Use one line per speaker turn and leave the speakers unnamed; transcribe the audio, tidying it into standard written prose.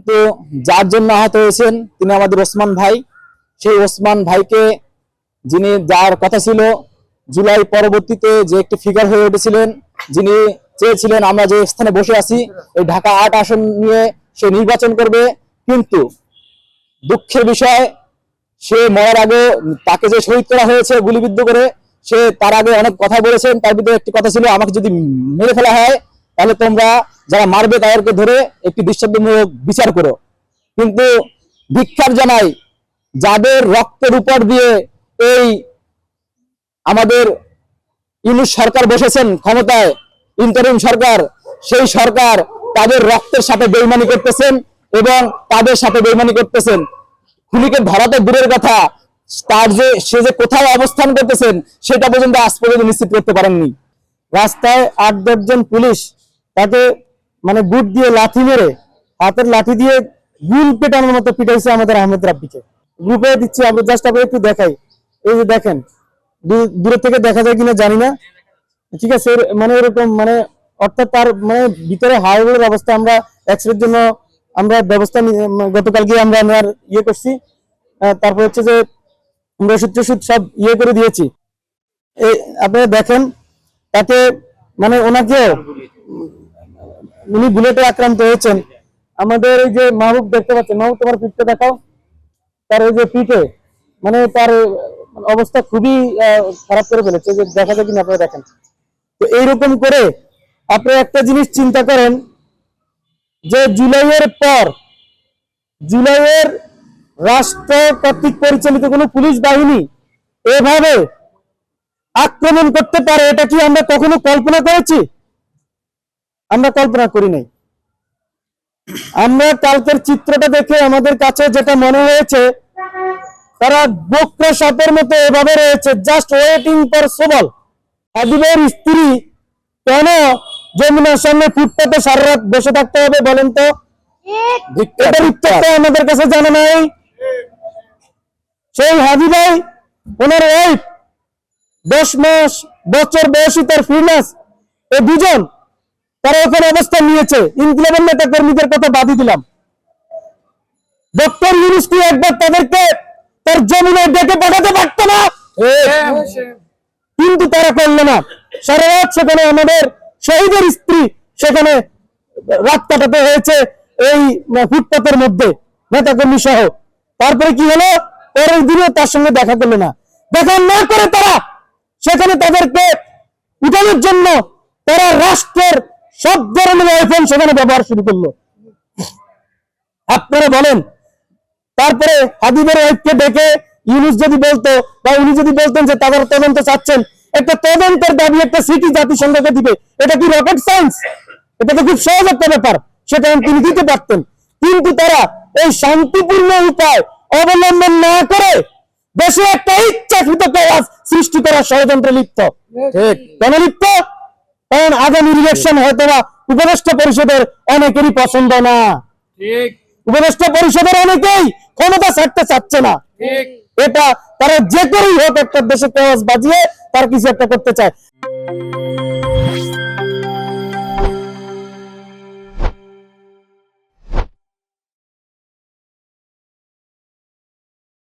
কিন্তু যার জন্য আহত হয়েছেন তিনি আমাদের ওসমান ভাই। সেই ওসমান ভাইকে যিনি যার কথা ছিল জুলাই পরবর্তীতে যে একটি ফিগার হয়ে উঠেছিলেন, যিনি চেয়েছিলেন আমরা যে স্থানে বসে আছি এই ঢাকা ৮ আসন নিয়ে সে নির্বাচন করবে, কিন্তু দুঃখের বিষয় সে মরার আগে তাকে যে শহীদ করা হয়েছে গুলিবিদ্ধ করে, সে তার আগে অনেক কথা বলেছেন। তার ভিতরে একটি কথা ছিল, আমাকে যদি মেরে ফেলা হয় তাহলে তোমরা যারা মারবে তাদেরকে ধরে একটি দৃষ্টান্তমূলক বিচার করো। কিন্তু ধিক্কার জানাই যাদের রক্তের উপর দিয়ে এই আমাদের ইউনূস সরকার বসেছেন ক্ষমতায়, ইন্টারিম সরকার, সেই সরকার তাদের রক্তের সাথে বেইমানি করতেছেন এবং তাদের সাথে বেইমানি করতেছেন। খুনিকে ধরা তো দূরের কথা, তার যে সে যে কোথায় অবস্থান করতেছেন সেটা পর্যন্ত আজ পর্যন্ত নিশ্চিত করতে পারেননি। রাস্তায় ৮-১০ জন পুলিশ তাকে মানে বুট দিয়ে লাথি মেরে, হাতের লাঠি দিয়ে গুল পেটানোর মতো পিটাইছে আমাদের আহমেদ রাব্বিকে। গ্রুপে দিচ্ছি, আমরা জাস্ট আপনাকে একটু দেখাই। এই যে দেখেন, দূরে থেকে দেখা যায় কিনা জানি না, ঠিক আছে, মানে এরকম মানে অর্থাৎ তার মানে ভিতরে হাড়গোড়ের অবস্থা। আমরা এক্সরের জন্য আমরা ব্যবস্থা গতকাল গিয়ে আমরা নেওয়ার ইয়ে করছি। তারপর হচ্ছে যে আমরা ওষুধ সব ইয়ে করে দিয়েছি। এই আপনারা দেখেন তাকে মানে ওনাকেও উনি বুলেটে আক্রান্ত হয়েছেন। আমাদের এই যে মাহবুব দেখতে পাচ্ছেন, মাহবুব তোমার পিঠটা দেখাও। তার ওই যে পিঠে মানে তার অবস্থা খুবই খারাপ করে ফেলেছে, যে দেখা যায় কিনা আপনারা দেখেন। তো এইরকম করে আপনি একটা জিনিস চিন্তা করেন যে জুলাইয়ের পর, জুলাইয়ের রাষ্ট্র কর্তৃক পরিচালিত কোনো পুলিশ বাহিনী এভাবে আক্রমণ করতে পারে, এটা কি আমরা কখনো কল্পনা করেছি? আমরা কল্পনা করি নাই। আমরা কালকের চিত্রটা দেখে আমাদের কাছে যেটা মনে হয়েছে, তারা বক্র সাপের মতো এভাবে রয়েছে, জাস্ট ওয়েটিং ফর সবল। হাবিবের স্ত্রী কেন যমুনার সামনে ফুটপাতে সারা রাত বসে থাকতে হবে বলেন তো? এটার উত্তরটা আমাদের কাছে জানা নাই। সেই হাবিবাই ওনার ওয়াইফ 10 বছর বয়সী তার ফিরনাস, এই দুজন তারা ওখানে অবস্থান নিয়েছে। ইনকিলাবের নেতা কর্মীদের কথা বাদই দিলাম, ডক্টর ইউনূস কি একবার তাদেরকে তার যমুনায় ডেকে পাঠাতে পারত না? কিন্তু তারা করলো না। সারা রাত সেখানে আমাদের শহীদের স্ত্রী সেখানে রাত কাটাতে হয়েছে এই ফুটপাতের মধ্যে নেতাকর্মী সহ। তারপরে কি হলো, পরের দিনও তার সঙ্গে দেখা করলো না। দেখা না করে তারা সেখানে তাদেরকে উঠানোর জন্য তারা রাষ্ট্রের সব ধরনের আইফোন সেখানে ব্যবহার শুরু করলো। আপনারা বলেন, তারপরে হাবিবের ওয়াইফকে ডেকে ইউনূস যদি বলতো বা উনি যদি বলতেন যে তাদের তদন্ত চাচ্ছেন, একটা তদন্তের দাবি একটা সিটি জাতিসংঘকে দিবে, এটা কি রকেট সায়েন্স? এটা তো খুব সহজ একটা ব্যাপার, সেটা তিনি দিতে পারতেন। কিন্তু তারা এই শান্তিপূর্ণ উপায় অবলম্বন না করে দেশে একটা ইচ্ছাকৃত প্রয়াস সৃষ্টি করার ষড়যন্ত্রে লিপ্ত। কেন লিপ্ত? কারণ আগামী ইলেকশন হয়তো বা উপদেষ্টা পরিষদের অনেকেরই পছন্দ না। উপদেষ্টা পরিষদের অনেকেই ক্ষমতা ছাড়তে চাচ্ছে না। এটা তারা যে করেই হোক একটা দেশে প্রয়াস বাজিয়ে তার কিছু একটা করতে চায়।